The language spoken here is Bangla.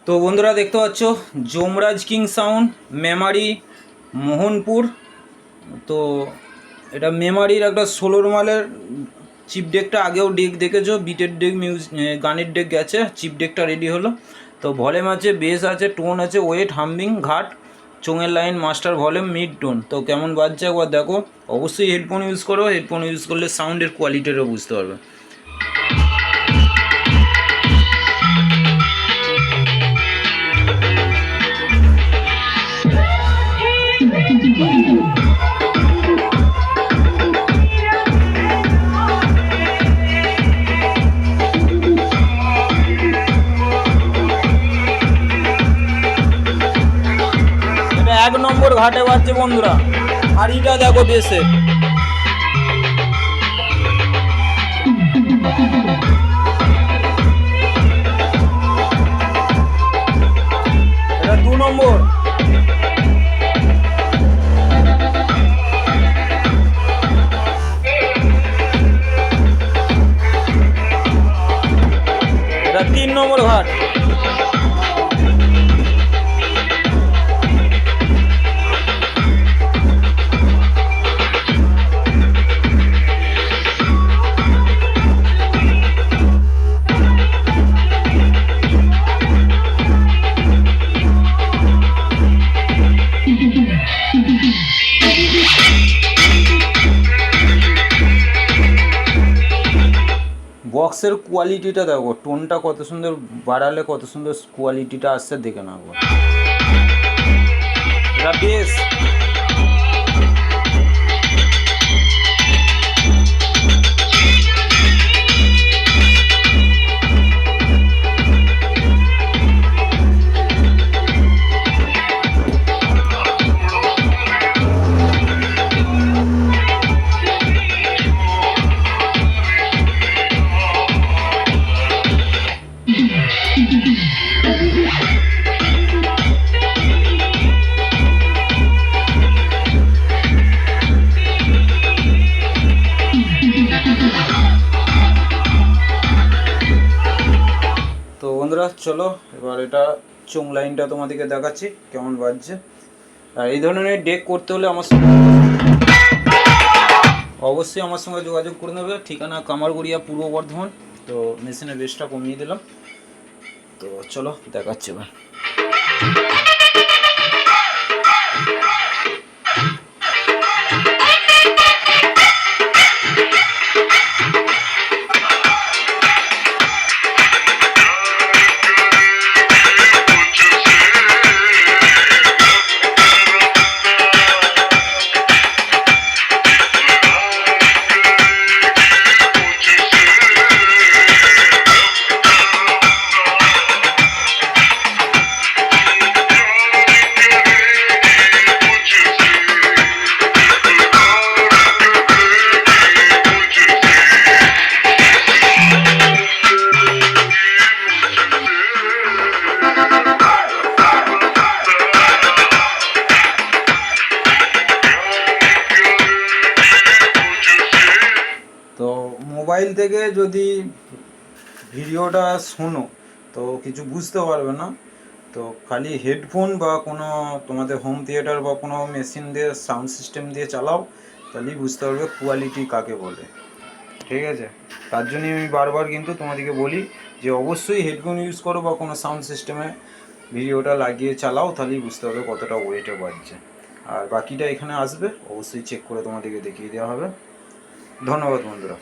তো বন্ধুরা দেখতে পাচ্ছ যমরাজ কিং সাউন্ড মেমারি মোহনপুর। তো এটা মেমারির একটা 16 মালের চিপ ডেকটা আগেও ডেক দেখেছো, বিটের ডেক গানের ডেক গেছে, চিপ ডেকটা রেডি হলো। তো ভলিউম আছে, বেস আছে, টোন আছে, ওয়েট, হামিং, ঘাট, চোঙের line, master, volume, mid tone. তো কেমন বাজছে একবার দেখো। অবশ্যই হেডফোন ইউজ করো, হেডফোন ইউজ করলে সাউন্ডের কোয়ালিটিটাও বুঝতে পারবে। এটা 1 নম্বর ঘাটে বাজছে বন্ধুরা। হাড়িটা দেখো বেসে, এটা 2 নম্বর। এটা 3 নম্বর ঘাট। বক্সের কোয়ালিটিটা দেখো, টোনটা কত সুন্দর বাড়ালে কত সুন্দর কোয়ালিটিটা আসছে, দেখে নাও। এটা বেস। তো বন্ধুরা চলো এবার এটা চোং লাইনটা তোমাদেরকে দেখাচ্ছি কেমন বাজছে। আর এই ধরনের ডেক করতে হলে অবশ্যই আমার সঙ্গে যোগাযোগ করে নেবে। ঠিকানা কামারগড়িয়া, পূর্ব বর্ধমান। তো মেশিনের বেসটা কমিয়ে দিলাম। তো চলো দেখাচ্ছি এবার। তো মোবাইল থেকে যদি ভিডিওটা শোনো তো কিছু বুঝতে পারবে না। তো খালি হেডফোন বা কোনো তোমাদের হোম থিয়েটার বা কোনো মেশিন দিয়ে সাউন্ড সিস্টেম দিয়ে চালাও, তাহলেই বুঝতে পারবে কোয়ালিটি কাকে বলে। ঠিক আছে, তার জন্যই আমি বারবার কিন্তু তোমাদেরকে বলি যে অবশ্যই হেডফোন ইউজ করো বা কোনো সাউন্ড সিস্টেমে ভিডিওটা লাগিয়ে চালাও, তাহলেই বুঝতে পারবে কতটা ওয়েটে বাজছে। আর বাকিটা এখানে আসবে, অবশ্যই চেক করে তোমাদেরকে দেখিয়ে দেওয়া হবে। ধন্যবাদ বন্ধুরা।